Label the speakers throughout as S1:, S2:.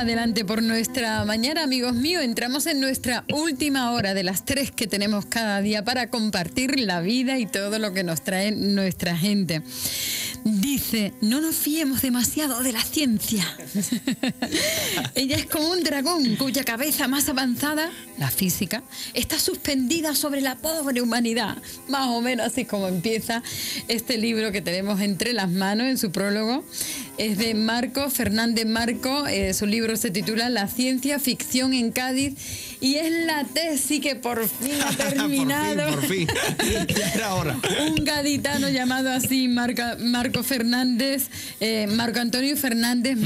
S1: adelante por nuestra mañana, amigos míos. Entramos en nuestra última hora de las 3 que tenemos cada día para compartir la vida y todo lo que nos trae nuestra gente. Dice, no nos fiemos demasiado de la ciencia. Ella es como un dragón cuya cabeza más avanzada, la física, está suspendida sobre la pobre humanidad. Más o menos así como empieza este libro que tenemos entre las manos en su prólogo. Es de Marco Fernández Marco. Su libro se titula La ciencia ficción en Cádiz y es la tesis que por fin ha terminado.
S2: por fin. Ya era hora.
S1: Un gaditano llamado así, Marco Fernández, Marco Antonio Fernández.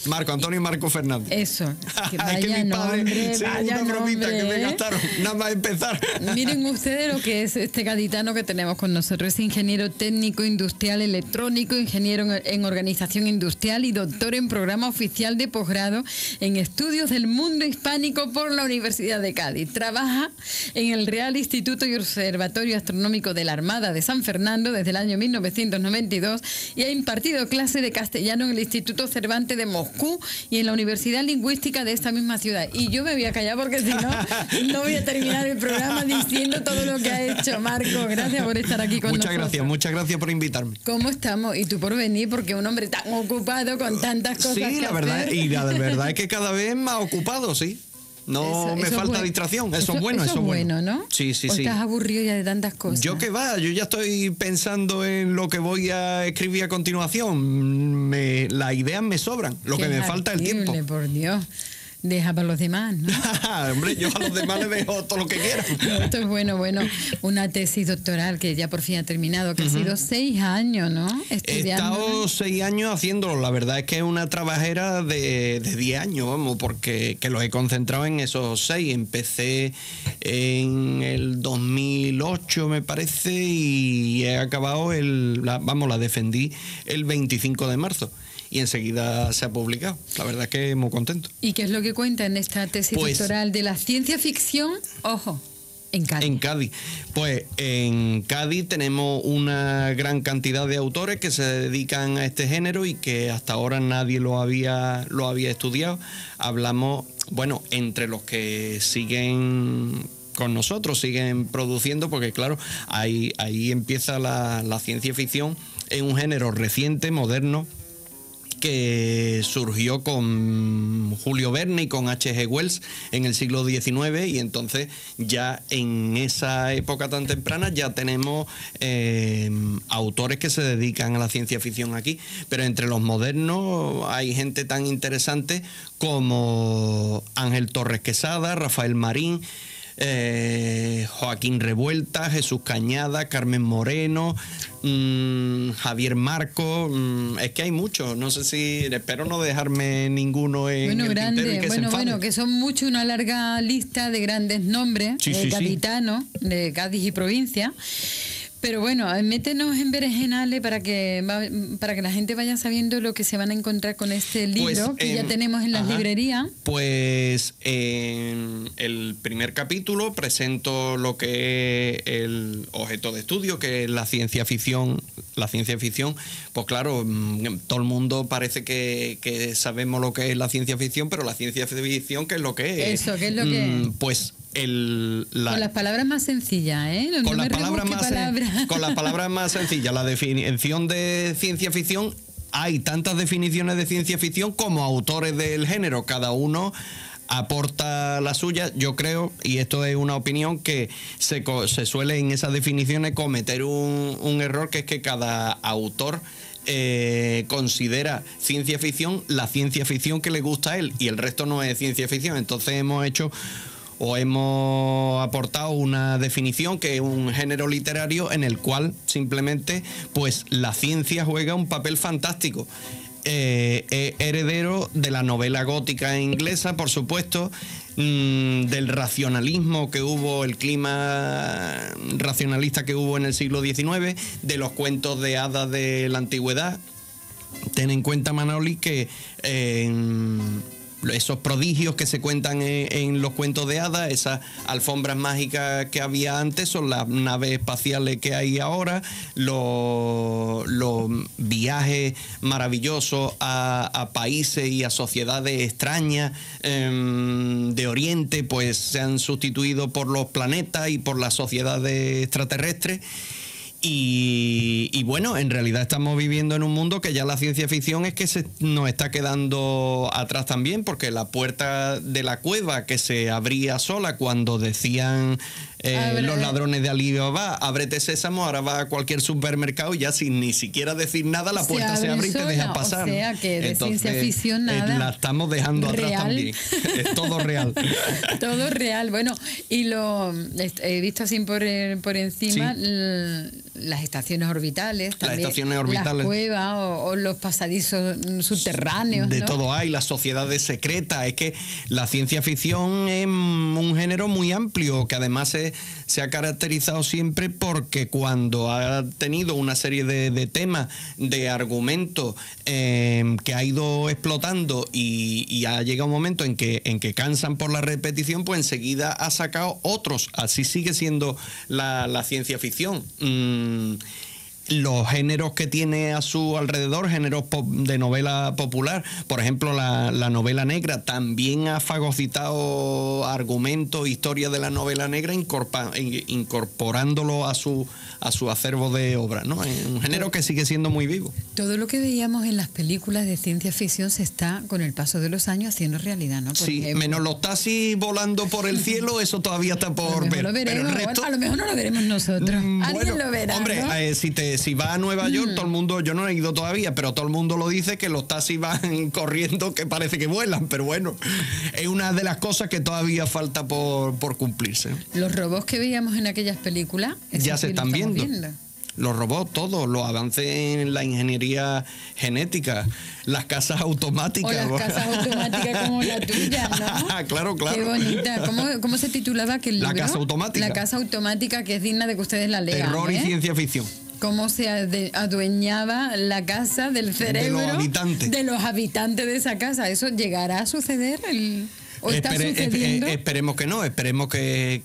S2: Marco Antonio y Marco Fernández.
S1: Eso. Que vaya
S2: que mi padre,
S1: nombre,
S2: sí,
S1: vaya
S2: una bromita
S1: nombre,
S2: que me gastaron nada más empezar.
S1: Miren ustedes lo que es este gaditano que tenemos con nosotros. Es ingeniero técnico industrial electrónico, ingeniero en organización industrial y doctor en programa oficial de posgrado en estudios del mundo hispánico por la Universidad de Cádiz. Trabaja en el Real Instituto y Observatorio Astronómico de la Armada de San Fernando desde el año 1992 y ha impartido clase de castellano en el Instituto Cervantes de Moscú y en la Universidad Lingüística de esta misma ciudad. Y yo me voy a callar porque si no, no voy a terminar el programa diciendo todo lo que ha hecho. Marco, gracias por estar aquí con nosotros.
S2: Muchas gracias por invitarme.
S1: ¿Cómo estamos? Y tú por venir, porque un hombre tan ocupado con tantas cosas
S2: sí, la verdad, y la verdad es que cada vez más ocupado, sí. No me falta distracción, eso es bueno. Eso es bueno,
S1: ¿no?
S2: Sí.
S1: Estás aburrido ya de tantas cosas.
S2: Yo que va, yo ya estoy pensando en lo que voy a escribir a continuación. Las ideas me sobran, lo que me falta es el tiempo.
S1: Por Dios. Deja para los demás, ¿no?
S2: Hombre, yo a los demás les dejo todo lo que quieran.
S1: Esto es bueno. Una tesis doctoral que ya por fin ha terminado, que ha sido 6 años, ¿no?
S2: Estudiando. He estado 6 años haciéndolo. La verdad es que es una trabajera de 10 años, vamos, porque que los he concentrado en esos 6. Empecé en el 2008, me parece, y he acabado la defendí el 25 de marzo. Y enseguida se ha publicado. La verdad es que muy contento.
S1: ¿Y qué es lo que cuenta en esta tesis doctoral de la ciencia ficción? Ojo, en Cádiz.
S2: En Cádiz. Pues en Cádiz tenemos una gran cantidad de autores que se dedican a este género y que hasta ahora nadie lo había estudiado. Hablamos, bueno, entre los que siguen con nosotros, siguen produciendo, porque claro, ahí empieza la ciencia ficción en un género reciente, moderno, que surgió con Julio Verne y con H.G. Wells en el siglo XIX, y entonces ya en esa época tan temprana ya tenemos autores que se dedican a la ciencia ficción aquí, pero entre los modernos hay gente tan interesante como Ángel Torres Quesada, Rafael Marín, Joaquín Revuelta, Jesús Cañada, Carmen Moreno, Javier Marco, es que hay muchos, no sé si, espero no dejarme ninguno en el tintero y que
S1: que son muchos, una larga lista de grandes nombres, gaditanos, de Cádiz y provincia. Pero bueno, métenos en berenjenales para que la gente vaya sabiendo lo que se van a encontrar con este libro que ya tenemos en las librerías. Pues
S2: en el primer capítulo presento lo que es el objeto de estudio, que es la ciencia ficción. La ciencia ficción, pues claro, todo el mundo parece que sabemos lo que es la ciencia ficción, pero la ciencia ficción, ¿qué es lo que es?
S1: Eso, ¿qué es lo que es?
S2: Pues con
S1: las palabras más sencillas, ¿eh?
S2: Con las palabras más sencillas. La definición de ciencia ficción, hay tantas definiciones de ciencia ficción como autores del género. Cada uno aporta la suya. Yo creo, y esto es una opinión, que se suele en esas definiciones cometer un error, que es que cada autor considera ciencia ficción la ciencia ficción que le gusta a él, y el resto no es ciencia ficción. Entonces hemos aportado una definición que es un género literario en el cual simplemente pues la ciencia juega un papel fantástico. Heredero de la novela gótica inglesa, por supuesto, del racionalismo que hubo, el clima racionalista que hubo en el siglo XIX, de los cuentos de hadas de la antigüedad. Ten en cuenta, Manoli, que esos prodigios que se cuentan en los cuentos de hadas, esas alfombras mágicas que había antes, son las naves espaciales que hay ahora, los viajes maravillosos a países y a sociedades extrañas de Oriente, pues se han sustituido por los planetas y por las sociedades extraterrestres. Y bueno, en realidad estamos viviendo en un mundo que ya la ciencia ficción es que nos está quedando atrás también, porque la puerta de la cueva que se abría sola cuando decían los ladrones de Alibaba, ábrete sésamo, ahora va a cualquier supermercado y ya sin ni siquiera decir nada la puerta se abre y te deja pasar.
S1: O sea que de ciencia ficción nada.
S2: La estamos dejando
S1: real.
S2: Atrás también. Es todo real.
S1: Todo real. Bueno, y he visto así por encima, sí, las estaciones orbitales, también, las estaciones orbitales, las cuevas o los pasadizos subterráneos.
S2: De
S1: ¿no?
S2: todo hay, las sociedades secretas. Es que la ciencia ficción es un género muy amplio que además se ha caracterizado siempre porque cuando ha tenido una serie de temas, de argumentos que ha ido explotando y ha llegado un momento en que cansan por la repetición, pues enseguida ha sacado otros. Así sigue siendo la ciencia ficción. Los géneros que tiene a su alrededor, géneros de novela popular, por ejemplo la novela negra, también ha fagocitado argumentos, historias de la novela negra, incorporándolo a su acervo de obras, ¿no? Es un género que sigue siendo muy vivo.
S1: Todo lo que veíamos en las películas de ciencia ficción se está, con el paso de los años, haciendo realidad, ¿no?
S2: Sí, menos los taxis volando por el cielo, eso todavía está por ver.
S1: Pero el resto, a lo mejor no lo veremos nosotros. Alguien lo verá,
S2: hombre,
S1: ¿no?
S2: Si vas a Nueva York, todo el mundo, yo no he ido todavía, pero todo el mundo lo dice, que los taxis van corriendo, que parece que vuelan, pero bueno, es una de las cosas que todavía falta por cumplirse.
S1: Los robots que veíamos en aquellas películas
S2: ya se están viendo. Los robots, todos, los avances en la ingeniería genética, las casas automáticas.
S1: O las casas automáticas como la tuya, ¿no?
S2: Claro.
S1: Qué bonita. ¿Cómo se titulaba aquel libro?
S2: La casa automática.
S1: La casa automática, que es digna de que ustedes la lean.
S2: Terror y ciencia ficción.
S1: Cómo se adueñaba la casa del cerebro de los habitantes de esa casa. ¿Eso llegará a suceder? ¿O está sucediendo?
S2: Esperemos que no, esperemos que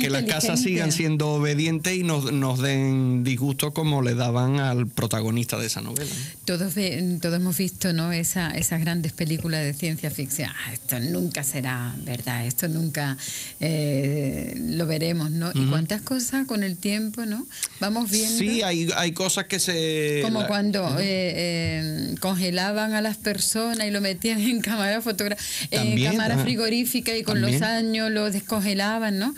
S2: las casas sigan siendo obedientes y nos den disgusto como le daban al protagonista de esa novela.
S1: Todos hemos visto, ¿no? Esas grandes películas de ciencia ficción. Esto nunca será verdad, esto nunca lo veremos, ¿no? Y cuántas cosas con el tiempo, ¿no? Vamos viendo.
S2: Sí, hay cosas que se...
S1: Como cuando congelaban a las personas y lo metían en cámara frigorífica y con los años lo descongelaban, ¿no?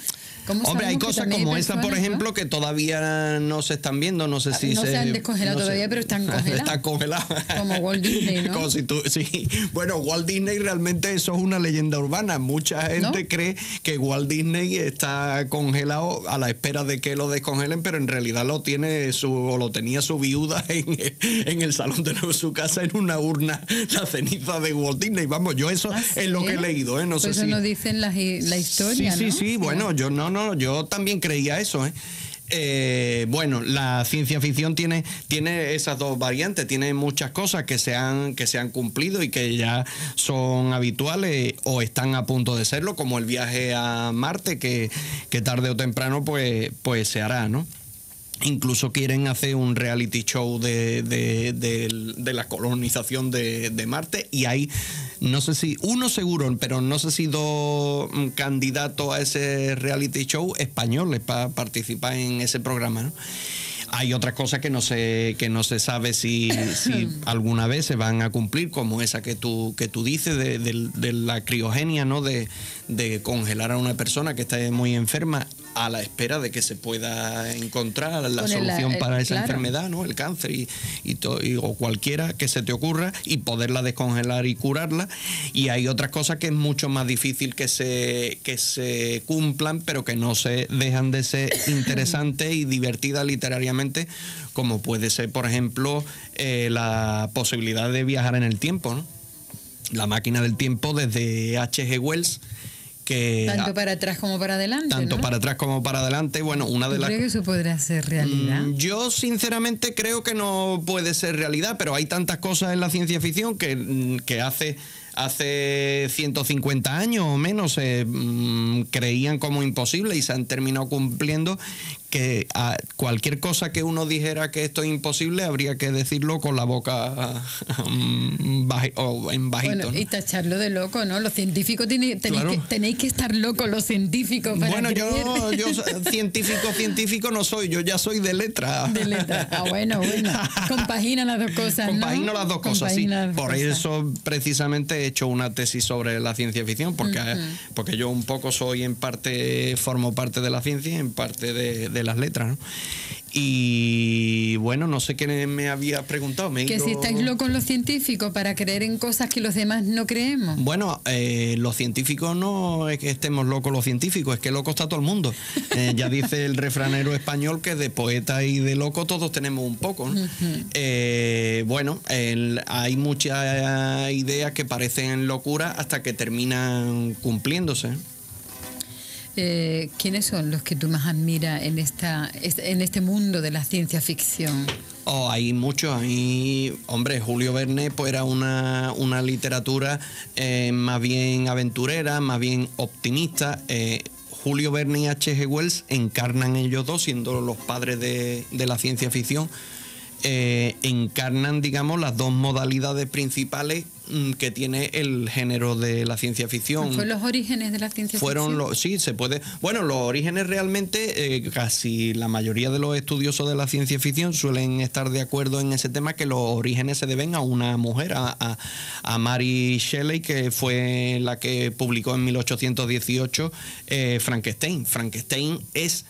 S2: Hombre, hay cosas como esa, por ejemplo, que todavía no se están viendo, no sé si
S1: no se han descongelado todavía, pero están congeladas.
S2: Están congeladas.
S1: Como Walt Disney, ¿no?
S2: Sí. Bueno, Walt Disney realmente eso es una leyenda urbana. Mucha gente cree que Walt Disney está congelado a la espera de que lo descongelen, pero en realidad lo tenía su viuda en el salón de su casa, en una urna, la ceniza de Walt Disney. Vamos, yo eso es lo que he leído, ¿eh? No sé
S1: eso
S2: si...
S1: nos dicen la historia,
S2: sí,
S1: ¿no?
S2: Sí, bueno, yo también creía eso, ¿eh? Bueno, la ciencia ficción tiene esas dos variantes, tiene muchas cosas que se han cumplido y que ya son habituales o están a punto de serlo, como el viaje a Marte, que tarde o temprano pues se hará, ¿no? Incluso quieren hacer un reality show de la colonización de Marte, y hay, no sé si uno seguro, pero no sé si dos candidatos a ese reality show españoles para participar en ese programa, ¿no? Hay otras cosas que no se sabe si alguna vez se van a cumplir, como esa que tú dices de la criogenia, ¿no? De congelar a una persona que está muy enferma a la espera de que se pueda encontrar la solución para esa enfermedad, ¿no? El cáncer o cualquiera que se te ocurra, y poderla descongelar y curarla. Y hay otras cosas que es mucho más difícil que se cumplan, pero que no se dejan de ser interesantes y divertidas literariamente, como puede ser, por ejemplo, la posibilidad de viajar en el tiempo, ¿no? La máquina del tiempo, desde H.G. Wells, que
S1: tanto para atrás como para adelante,
S2: tanto, ¿no? Para atrás como para adelante. Bueno, una de las...
S1: ¿Cree que eso podrá ser realidad?
S2: Yo sinceramente creo que no puede ser realidad, pero hay tantas cosas en la ciencia ficción que hace hace 150 años o menos se creían como imposible y se han terminado cumpliendo, que a cualquier cosa que uno dijera que esto es imposible habría que decirlo con la boca o en bajito.
S1: Bueno,
S2: ¿no?
S1: y tacharlo de loco, ¿no? Los científicos tenéis que estar locos, los científicos, para
S2: bueno,
S1: creer.
S2: yo científico no soy, yo ya soy de letra.
S1: De letra. Ah, bueno. Compagina las dos cosas,
S2: Compagino
S1: ¿no?
S2: las dos cosas, sí. Por eso precisamente he hecho una tesis sobre la ciencia ficción, porque yo un poco soy en parte, formo parte de la ciencia y en parte de las letras, ¿no? Y bueno, no sé qué me había preguntado.
S1: Que si estáis locos los científicos para creer en cosas que los demás no creemos.
S2: Bueno, los científicos no es que estemos locos los científicos, es que loco está todo el mundo. Ya dice el refranero español que de poeta y de loco todos tenemos un poco, ¿no? Bueno, hay muchas ideas que parecen locuras hasta que terminan cumpliéndose.
S1: ¿Quiénes son los que tú más admiras en este mundo de la ciencia ficción?
S2: Hay muchos. Hombre, Julio Verne pues era una literatura más bien aventurera, más bien optimista. Julio Verne y H.G. Wells encarnan ellos dos, siendo los padres de la ciencia ficción. Encarnan, digamos, las dos modalidades principales que tiene el género de la ciencia ficción.
S1: ¿Fueron los orígenes de la ciencia ficción?
S2: Sí, se puede. Bueno, los orígenes realmente, casi la mayoría de los estudiosos de la ciencia ficción suelen estar de acuerdo en ese tema, que los orígenes se deben a una mujer, a Mary Shelley, que fue la que publicó en 1818 Frankenstein. Frankenstein es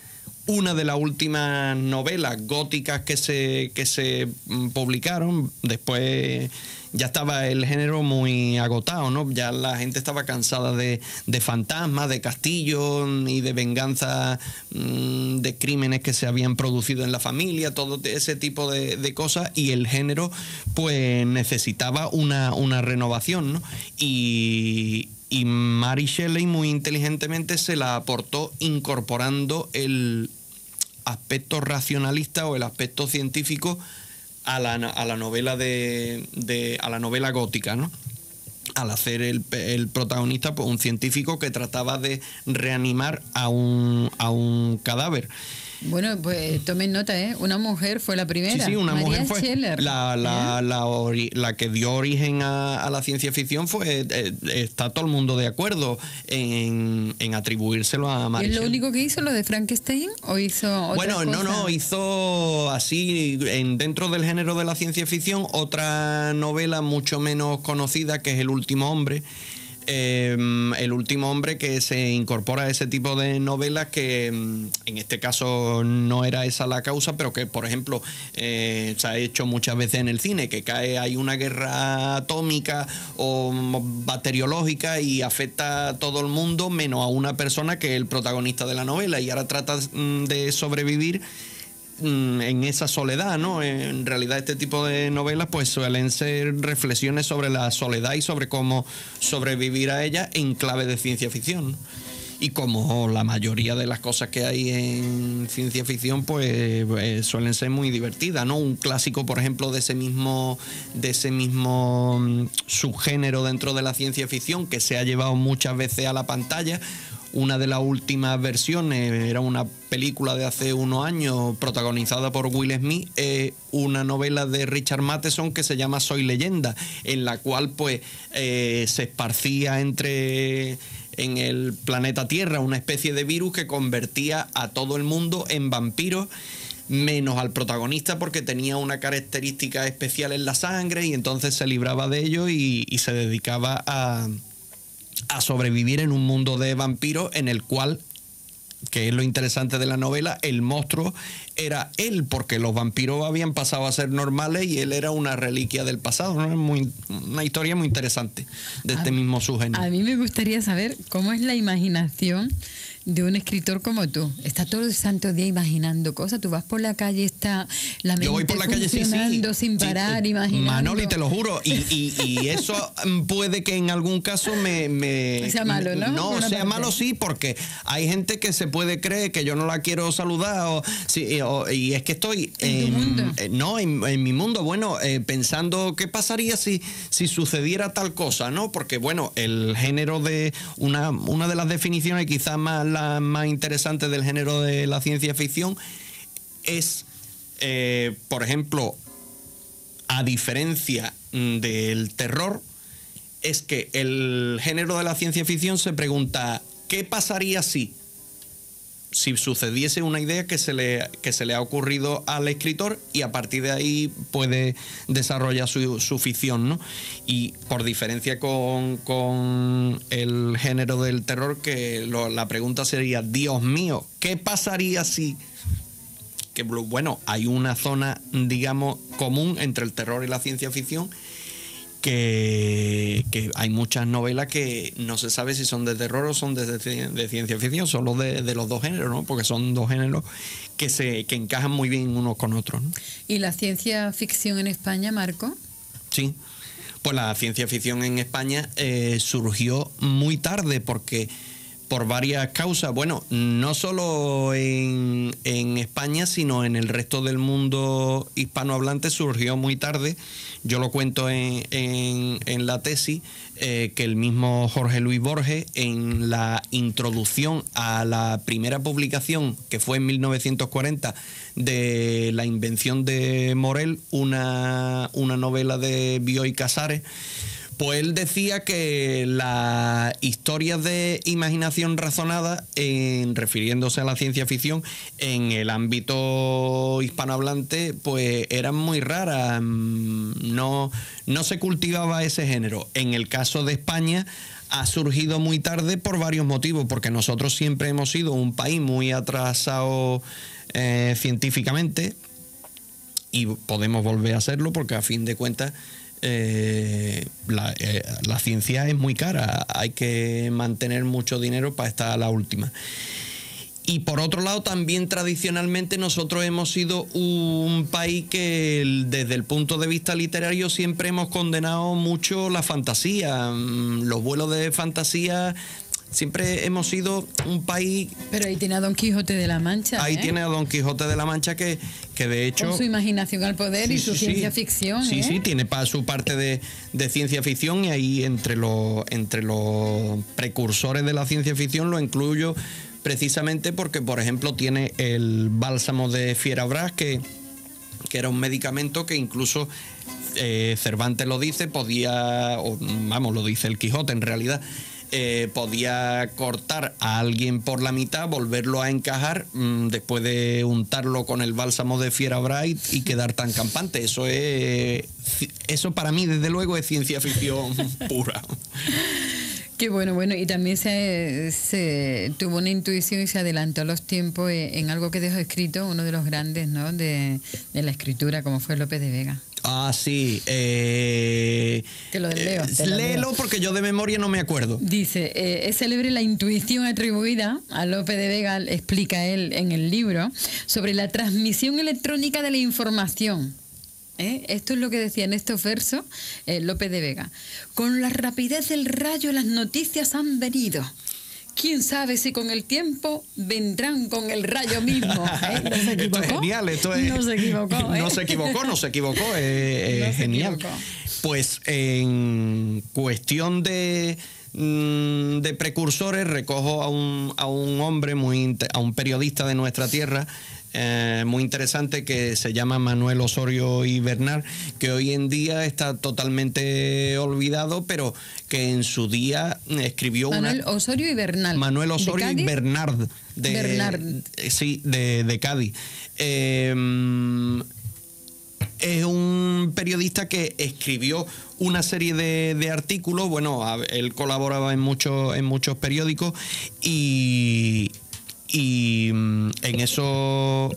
S2: una de las últimas novelas góticas que se publicaron. Después ya estaba el género muy agotado, ¿no? Ya la gente estaba cansada de fantasmas, de castillos y de venganza, de crímenes que se habían producido en la familia, todo ese tipo de cosas, y el género pues necesitaba una renovación, ¿no? Y Mary Shelley muy inteligentemente se la aportó incorporando el aspecto racionalista o el aspecto científico a la novela a la novela gótica, ¿no? Al hacer el protagonista pues un científico que trataba de reanimar a un cadáver.
S1: Bueno, pues tomen nota, ¿eh? Una mujer fue la primera.
S2: Sí, una
S1: María
S2: mujer fue
S1: Scheller,
S2: la que dio origen a la ciencia ficción. Está todo el mundo de acuerdo en atribuírselo a Mary
S1: ¿Y es lo
S2: Shelley.
S1: único que hizo, lo de Frankenstein? ¿O hizo otra cosa?
S2: No, hizo así, dentro del género de la ciencia ficción, otra novela mucho menos conocida, que es El último hombre. El último hombre, que se incorpora a ese tipo de novelas que en este caso no era esa la causa, pero que por ejemplo se ha hecho muchas veces en el cine, que hay una guerra atómica o bacteriológica y afecta a todo el mundo menos a una persona que es el protagonista de la novela, y ahora trata de sobrevivir en esa soledad, ¿no? En realidad este tipo de novelas pues suelen ser reflexiones sobre la soledad y sobre cómo sobrevivir a ella en clave de ciencia ficción, ¿no? Y como la mayoría de las cosas que hay en ciencia ficción pues suelen ser muy divertidas, ¿no? Un clásico, por ejemplo, de ese mismo subgénero dentro de la ciencia ficción, que se ha llevado muchas veces a la pantalla. Una de las últimas versiones era una película de hace unos años protagonizada por Will Smith, una novela de Richard Matheson que se llama Soy Leyenda, en la cual pues se esparcía en el planeta Tierra una especie de virus que convertía a todo el mundo en vampiros, menos al protagonista, porque tenía una característica especial en la sangre, y entonces se libraba de ello y se dedicaba a sobrevivir en un mundo de vampiros en el cual, que es lo interesante de la novela, el monstruo era él, porque los vampiros habían pasado a ser normales y él era una reliquia del pasado, ¿no? Una historia muy interesante de este mismo subgénero.
S1: A mí me gustaría saber cómo es la imaginación de un escritor como tú. Está todo el santo día imaginando cosas. Tú vas por la calle, está la mente
S2: yo voy por la calle,
S1: funcionando sin parar, imaginando.
S2: Manoli, te lo juro. Y eso puede que en algún caso
S1: sea malo, ¿no?
S2: No, sea malo sí, porque hay gente que se puede creer que yo no la quiero saludar y es que estoy
S1: ¿En tu mundo?
S2: en mi mundo, bueno, pensando qué pasaría si sucediera tal cosa, ¿no? Porque, bueno, el género de una de las definiciones quizás las más interesantes del género de la ciencia ficción es, por ejemplo, a diferencia del terror, es que el género de la ciencia ficción se pregunta ¿qué pasaría si sucediese una idea que se le ha ocurrido al escritor, y a partir de ahí puede desarrollar su ficción, ¿no? Y por diferencia con el género del terror, que la pregunta sería, Dios mío, ¿qué pasaría si? Que bueno, hay una zona, digamos, común entre el terror y la ciencia ficción, que hay muchas novelas que no se sabe si son de terror o son de ciencia ficción, solo de los dos géneros, ¿no? Porque son dos géneros que encajan muy bien unos con otros, ¿no?
S1: ¿Y la ciencia ficción en España, Marco?
S2: Sí, pues la ciencia ficción en España surgió muy tarde porque por varias causas. Bueno, no solo en España, sino en el resto del mundo hispanohablante surgió muy tarde. Yo lo cuento en la tesis, que el mismo Jorge Luis Borges, en la introducción a la primera publicación, que fue en 1940, de La invención de Morel, una novela de Bioy Casares, pues él decía que las historias de imaginación razonada, refiriéndose a la ciencia ficción, en el ámbito hispanohablante, pues eran muy raras. No se cultivaba ese género. En el caso de España ha surgido muy tarde por varios motivos, porque nosotros siempre hemos sido un país muy atrasado científicamente, y podemos volver a serlo porque a fin de cuentas la ciencia es muy cara, hay que mantener mucho dinero para estar a la última. Y por otro lado, también tradicionalmente nosotros hemos sido un país que desde el punto de vista literario siempre hemos condenado mucho la fantasía, los vuelos de fantasía. Siempre hemos sido un país...
S1: Pero ahí tiene a Don Quijote de la Mancha.
S2: Ahí tiene a Don Quijote de la Mancha que de hecho...
S1: Con su imaginación al poder y su ciencia ficción.
S2: Sí, tiene su parte de ciencia ficción, y ahí entre los precursores de la ciencia ficción lo incluyo precisamente porque, por ejemplo, tiene el bálsamo de Fierabras, que era un medicamento que incluso Cervantes lo dice, lo dice el Quijote en realidad, podía cortar a alguien por la mitad, volverlo a encajar después de untarlo con el bálsamo de Fierabras y quedar tan campante. Eso para mí, desde luego, es ciencia ficción pura.
S1: Qué bueno, y también se tuvo una intuición y se adelantó a los tiempos en algo que dejó escrito uno de los grandes, ¿no?, de la escritura, como fue Lope de Vega.
S2: Ah, sí.
S1: Te lo leo.
S2: Léelo porque yo de memoria no me acuerdo.
S1: Dice, es célebre la intuición atribuida a Lope de Vega, explica él en el libro, sobre la transmisión electrónica de la información. Esto es lo que decía en estos versos Lope de Vega. Con la rapidez del rayo las noticias han venido. ¿Quién sabe si con el tiempo vendrán con el rayo mismo? ¿No se equivocó?
S2: Esto es genial.
S1: No se equivocó.
S2: No se equivocó. Es genial. Pues en cuestión de precursores, recojo a un hombre, a un periodista de nuestra tierra, muy interesante, que se llama Manuel Osorio y Bernard, que hoy en día está totalmente olvidado, pero que en su día escribió
S1: Manuel Osorio y Bernard.
S2: Manuel Osorio y Bernard. Sí, de Cádiz. Es un periodista que escribió una serie de artículos. Bueno, él colaboraba en muchos periódicos, y en esos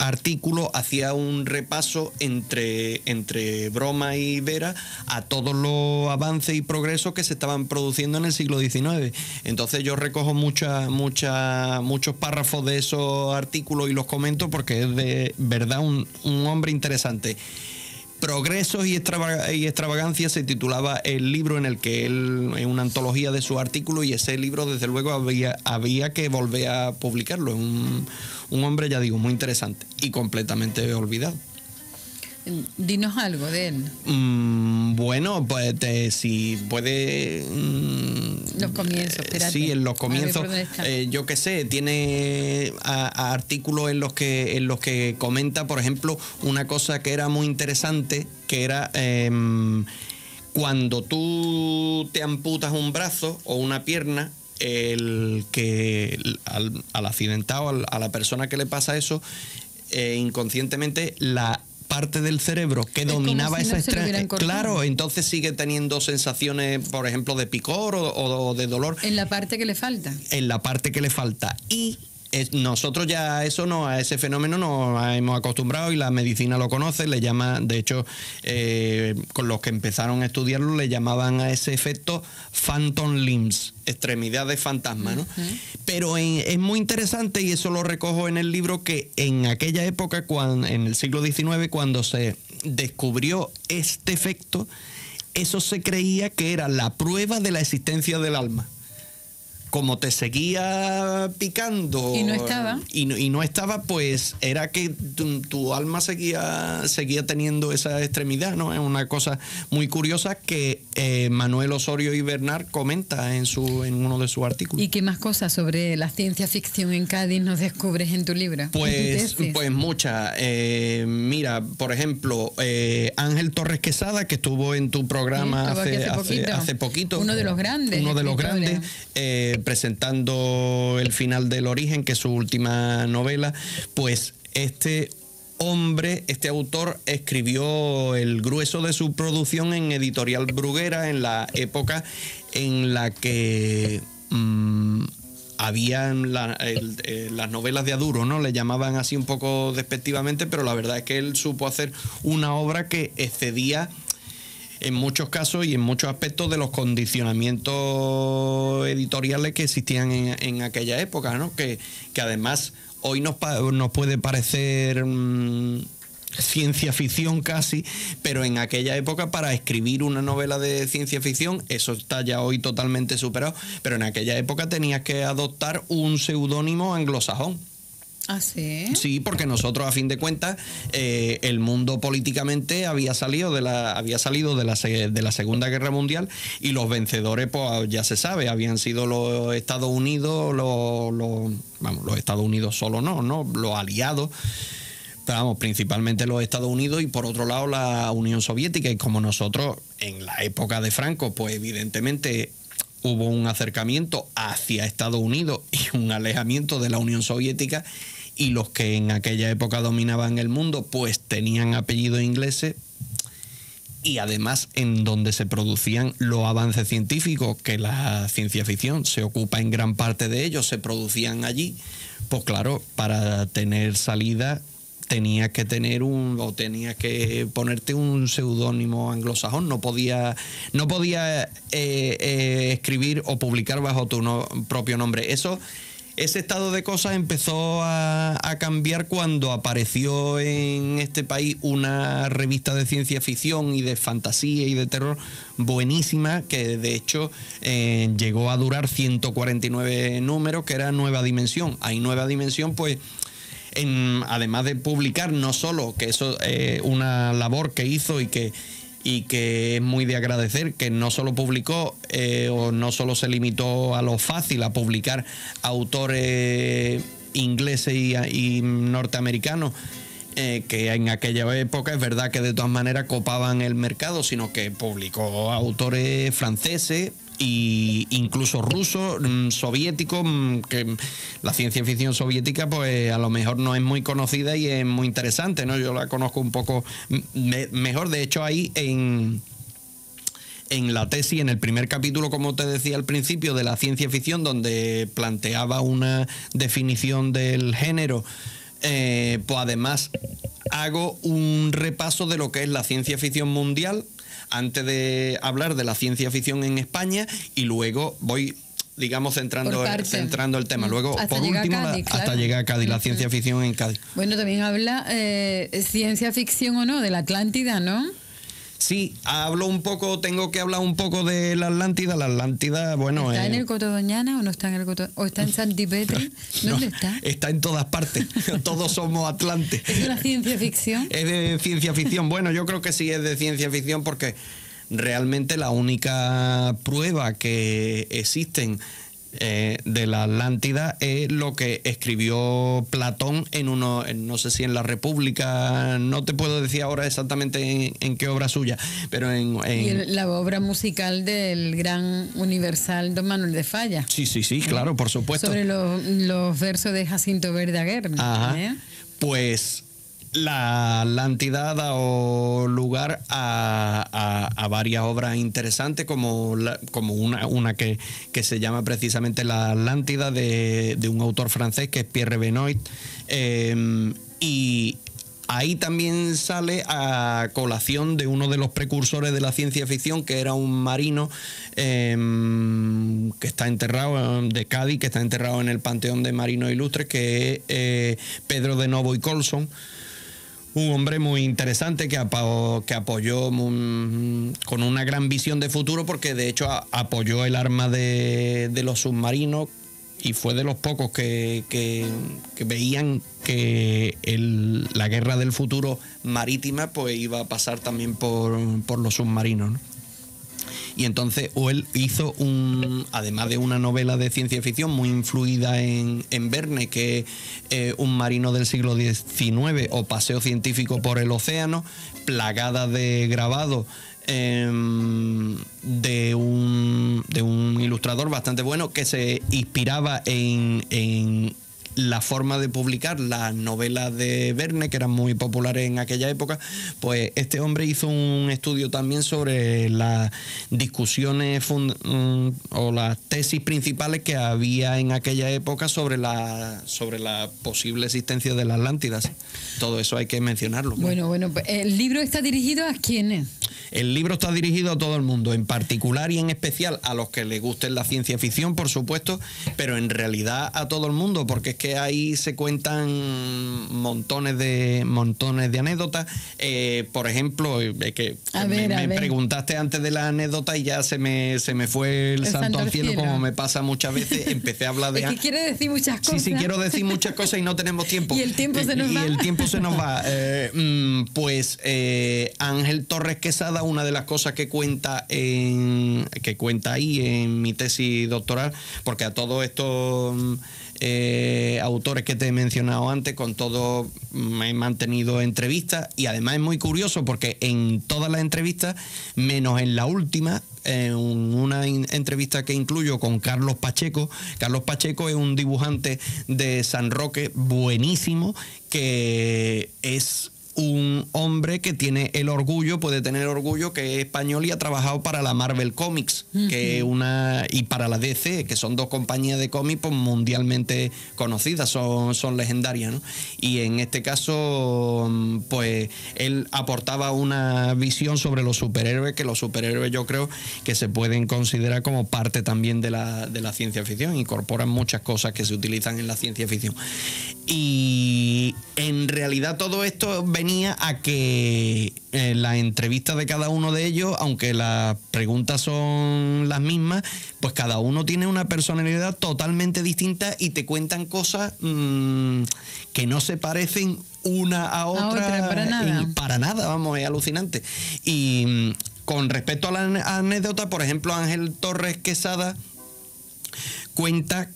S2: artículo hacía un repaso entre broma y vera a todos los avances y progresos que se estaban produciendo en el siglo XIX. Entonces yo recojo muchos párrafos de esos artículos y los comento porque es de verdad un hombre interesante. Progresos y extravagancia se titulaba el libro en el que él, en una antología de sus artículos, y ese libro desde luego había que volver a publicarlo. Un hombre, ya digo, muy interesante y completamente olvidado.
S1: Dinos algo de él.
S2: Bueno, pues si puede...
S1: los comienzos, espérate.
S2: Sí, en los comienzos, yo qué sé, tiene artículos en los que comenta, por ejemplo, una cosa que era muy interesante, que era cuando tú te amputas un brazo o una pierna, al accidentado, a la persona que le pasa eso, inconscientemente la parte del cerebro que dominaba esa extremidad, claro, entonces sigue teniendo sensaciones, por ejemplo, de picor o de dolor.
S1: En la parte que le falta.
S2: En la parte que le falta. Y nosotros ya a ese fenómeno nos hemos acostumbrado y la medicina lo conoce, le llama, de hecho, con los que empezaron a estudiarlo le llamaban a ese efecto phantom limbs, extremidades fantasma, ¿no? Uh-huh. Pero es muy interesante, y eso lo recojo en el libro, que en aquella época, en el siglo XIX, cuando se descubrió este efecto, eso se creía que era la prueba de la existencia del alma. Como te seguía picando
S1: y no estaba,
S2: y no estaba, pues era que tu alma seguía teniendo esa extremidad, ¿no? Es una cosa muy curiosa que Manuel Osorio y Bernard comenta en uno de sus artículos.
S1: ¿Y qué más cosas sobre la ciencia ficción en Cádiz nos descubres en tu libro?
S2: Pues muchas. Mira, por ejemplo, Ángel Torres Quesada, que estuvo en tu programa hace poquito.
S1: Uno de los grandes.
S2: Presentando El final del origen, que es su última novela. Pues este autor escribió el grueso de su producción en Editorial Bruguera, en la época en la que habían las novelas de Aduro, ¿no? Le llamaban así un poco despectivamente, pero la verdad es que él supo hacer una obra que excedía en muchos casos y en muchos aspectos de los condicionamientos editoriales que existían en aquella época, ¿no? Que además hoy nos puede parecer ciencia ficción casi, pero en aquella época, para escribir una novela de ciencia ficción, eso está ya hoy totalmente superado, pero en aquella época tenías que adoptar un seudónimo anglosajón.
S1: ¿Ah, sí?
S2: Sí, porque nosotros, a fin de cuentas, el mundo políticamente había salido de la Segunda Guerra Mundial, y los vencedores, pues ya se sabe, habían sido los Estados Unidos, los Estados Unidos solo no, los aliados, pero vamos, principalmente los Estados Unidos, y por otro lado la Unión Soviética. Y como nosotros, en la época de Franco, pues evidentemente hubo un acercamiento hacia Estados Unidos y un alejamiento de la Unión Soviética, y los que en aquella época dominaban el mundo pues tenían apellidos ingleses, y además en donde se producían los avances científicos, que la ciencia ficción se ocupa en gran parte de ellos, se producían allí. Pues claro, para tener salida tenías que ponerte un seudónimo anglosajón, no podía escribir o publicar bajo tu propio nombre. Ese estado de cosas empezó a cambiar cuando apareció en este país una revista de ciencia ficción y de fantasía y de terror buenísima, que de hecho llegó a durar 149 números, que era Nueva Dimensión. Ahí Nueva Dimensión, pues, además de publicar, no solo, que eso es una labor que hizo y que es muy de agradecer, que no solo publicó o no solo se limitó a lo fácil, a publicar autores ingleses y norteamericanos, que en aquella época es verdad que de todas maneras copaban el mercado, sino que publicó autores franceses e incluso rusos, soviéticos, que la ciencia ficción soviética pues a lo mejor no es muy conocida y es muy interesante, ¿no? Yo la conozco un poco mejor. De hecho, ahí en la tesis, en el primer capítulo, como te decía al principio, de la ciencia ficción, donde planteaba una definición del género pues además hago un repaso de lo que es la ciencia ficción mundial antes de hablar de la ciencia ficción en España, y luego voy, digamos, centrando el tema. Luego,
S1: hasta
S2: por último,
S1: Cádiz,
S2: hasta
S1: claro.
S2: llegar a Cádiz, la ciencia ficción en Cádiz.
S1: Bueno, también habla ciencia ficción o no, de la Atlántida, ¿no?
S2: Sí, tengo que hablar un poco de la Atlántida. La Atlántida, bueno...
S1: ¿Está en el Coto Doñana o no está en el Coto? ¿O está en Santipetri? ¿Dónde está?
S2: Está en todas partes. Todos somos atlantes.
S1: ¿Es una ciencia ficción?
S2: Es de ciencia ficción. Bueno, yo creo que sí es de ciencia ficción, porque realmente la única prueba que existen de la Atlántida es lo que escribió Platón no sé si en la República, no te puedo decir ahora exactamente en qué obra suya, pero
S1: y la obra musical del gran universal Don Manuel de Falla.
S2: Sí, claro, por supuesto.
S1: Sobre los versos de Jacinto Verdaguer.
S2: Ajá. Pues la Atlántida ha dado lugar a varias obras interesantes, como una que se llama precisamente La Atlántida, de un autor francés que es Pierre Benoit, y ahí también sale a colación de uno de los precursores de la ciencia ficción, que era un marino que está enterrado, de Cádiz, que está enterrado en el Panteón de Marinos Ilustres, que es Pedro de Novo y Colson. Un hombre muy interesante que apoyó con una gran visión de futuro, porque de hecho apoyó el arma de los submarinos, y fue de los pocos que veían que la guerra del futuro marítima pues iba a pasar también por los submarinos, ¿no? Y entonces él hizo además de una novela de ciencia ficción muy influida en Verne, que es Un marino del siglo XIX, o Paseo científico por el océano, plagada de grabados de un ilustrador bastante bueno, que se inspiraba en la forma de publicar las novelas de Verne, que eran muy populares en aquella época. Pues este hombre hizo un estudio también sobre las discusiones o las tesis principales que había en aquella época sobre la posible existencia de la Atlántida. Todo eso hay que mencionarlo.
S1: Bueno, pues, ¿el libro está dirigido a quiénes?
S2: El libro está dirigido a todo el mundo, en particular y en especial a los que les guste la ciencia ficción, por supuesto, pero en realidad a todo el mundo, porque es que ahí se cuentan montones de anécdotas. Por ejemplo, me preguntaste antes de la anécdota y ya se me fue el santo al cielo, como me pasa muchas veces. Empecé a hablar de...
S1: Es que quiere decir muchas cosas.
S2: Sí, quiero decir muchas cosas y no tenemos tiempo.
S1: Y el tiempo se nos va.
S2: Y el tiempo se nos va. Pues Ángel Torres Quesada, una de las cosas que cuenta ahí en mi tesis doctoral, porque a todos estos autores que te he mencionado antes, con todos me he mantenido entrevistas, y además es muy curioso porque en todas las entrevistas, menos en la última, una entrevista que incluyo con Carlos Pacheco. Carlos Pacheco es un dibujante de San Roque buenísimo, que es un hombre que puede tener orgullo que es español y ha trabajado para la Marvel Comics, que es y para la DC, que son dos compañías de cómics pues, mundialmente conocidas, son legendarias, ¿no? Y en este caso, pues él aportaba una visión sobre los superhéroes, que los superhéroes yo creo que se pueden considerar como parte también de la ciencia ficción, incorporan muchas cosas que se utilizan en la ciencia ficción. Y en realidad todo esto venía a que la entrevista de cada uno de ellos, aunque las preguntas son las mismas, pues cada uno tiene una personalidad totalmente distinta y te cuentan cosas que no se parecen una a otra para nada, vamos, es alucinante. Y con respecto a la anécdota, por ejemplo, Ángel Torres Quesada cuenta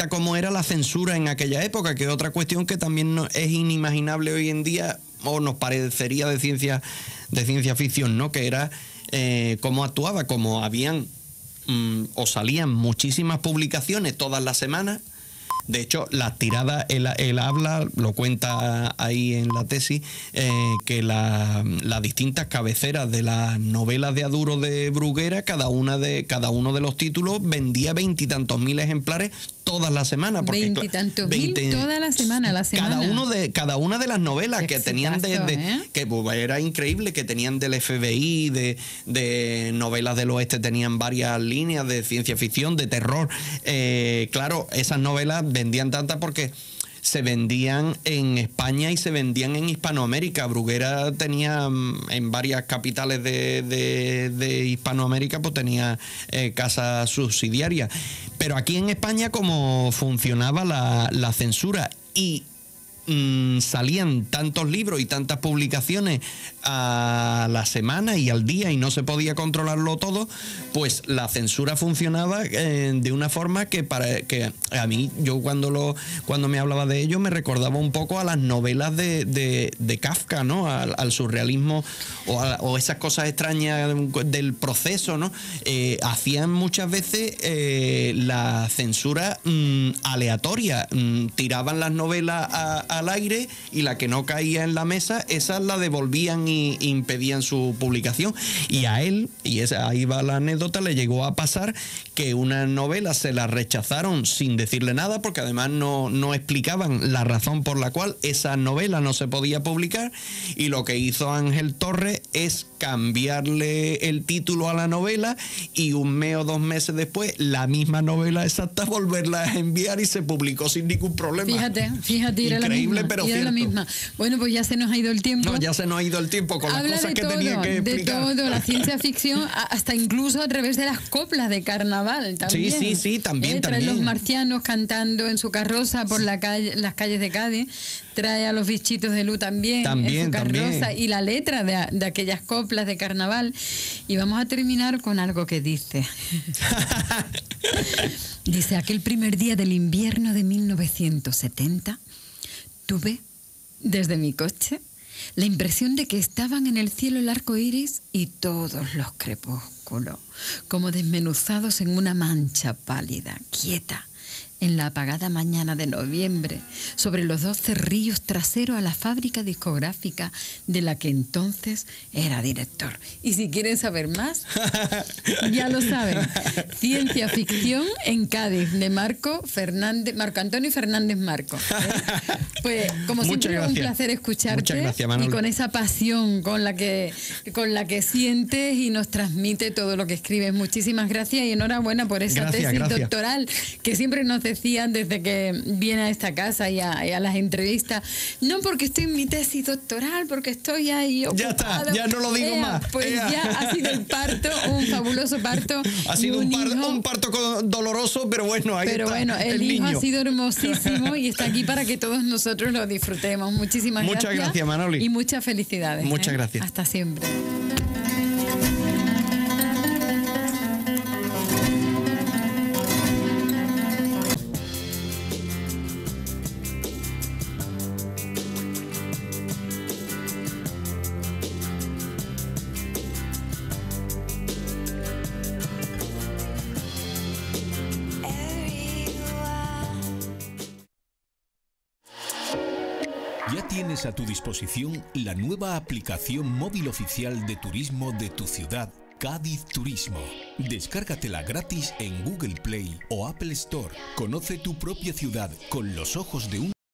S2: cómo era la censura en aquella época, que es otra cuestión que también es inimaginable hoy en día, o nos parecería de ciencia ficción, ¿no? Que era cómo actuaba, como habían o salían muchísimas publicaciones todas las semanas. De hecho, las tiradas, él habla, lo cuenta ahí en la tesis, que las distintas cabeceras de las novelas de Aduro de Bruguera, cada uno de los títulos vendía 20 y tantos mil ejemplares todas las semanas.
S1: Veintitantos mil toda la semana,
S2: Cada una de las novelas
S1: Qué
S2: que tenían que pues, era increíble, que tenían del FBI, de novelas del oeste, tenían varias líneas de ciencia ficción, de terror. Claro, esas novelas vendían tantas porque se vendían en España y se vendían en Hispanoamérica. Bruguera tenía en varias capitales de Hispanoamérica, pues tenía casas subsidiarias. Pero aquí en España, como funcionaba la censura y salían tantos libros y tantas publicaciones a la semana y al día y no se podía controlarlo todo, pues la censura funcionaba de una forma que a mí, yo cuando me hablaba de ello, me recordaba un poco a las novelas de Kafka, ¿no? Al surrealismo o esas cosas extrañas del proceso, ¿no? Hacían muchas veces la censura aleatoria, tiraban las novelas al aire y la que no caía en la mesa, esas la devolvían y impedían su publicación. Y a él, ahí va la anécdota, le llegó a pasar que una novela se la rechazaron sin decirle nada, porque además no explicaban la razón por la cual esa novela no se podía publicar, y lo que hizo Ángel Torres es cambiarle el título a la novela y 1 mes o 2 meses después la misma novela exacta volverla a enviar y se publicó sin ningún problema.
S1: Fíjate, era
S2: increíble,
S1: la misma,
S2: pero
S1: era
S2: cierto.
S1: La misma. Bueno, pues ya se nos ha ido el tiempo.
S2: No, ya se nos ha ido el tiempo con las cosas que tenía que explicar.
S1: De todo, la ciencia ficción, hasta incluso a través de las coplas de carnaval también.
S2: Sí, también.
S1: Trae los marcianos cantando en su carroza por las calles de Cádiz. Trae a los bichitos de luz también en su carroza. Y la letra de aquellas coplas de carnaval. Y vamos a terminar con algo que dice. Dice: aquel primer día del invierno de 1970, tuve, desde mi coche, la impresión de que estaban en el cielo el arco iris y todos los crepúsculos, como desmenuzados en una mancha pálida, quieta, en la apagada mañana de noviembre, sobre los 2 cerrillos traseros a la fábrica discográfica de la que entonces era director. Y si quieren saber más, ya lo saben. Ciencia ficción en Cádiz, de Marco Antonio Fernández Marco. Pues, como siempre, un placer escucharte.
S2: Muchas gracias, Manoli.
S1: Y con esa pasión con la que sientes y nos transmite todo lo que escribes. Muchísimas gracias y enhorabuena por esa tesis doctoral que siempre nos decían desde que viene a esta casa y a las entrevistas. No porque estoy en mi tesis doctoral, porque estoy ahí ocupado.
S2: Ya está, ya no lo digo más.
S1: Pues ya ha sido el parto, un fabuloso parto.
S2: Ha sido un parto doloroso, pero bueno, ahí
S1: pero
S2: está.
S1: Pero bueno, el hijo
S2: niño
S1: ha sido hermosísimo y está aquí para que todos nosotros lo disfrutemos. Muchísimas gracias.
S2: Muchas gracias, Manoli.
S1: Y muchas felicidades.
S2: Muchas gracias.
S1: Hasta siempre.
S3: Ya tienes a tu disposición la nueva aplicación móvil oficial de turismo de tu ciudad, Cádiz Turismo. Descárgatela gratis en Google Play o Apple Store. Conoce tu propia ciudad con los ojos de un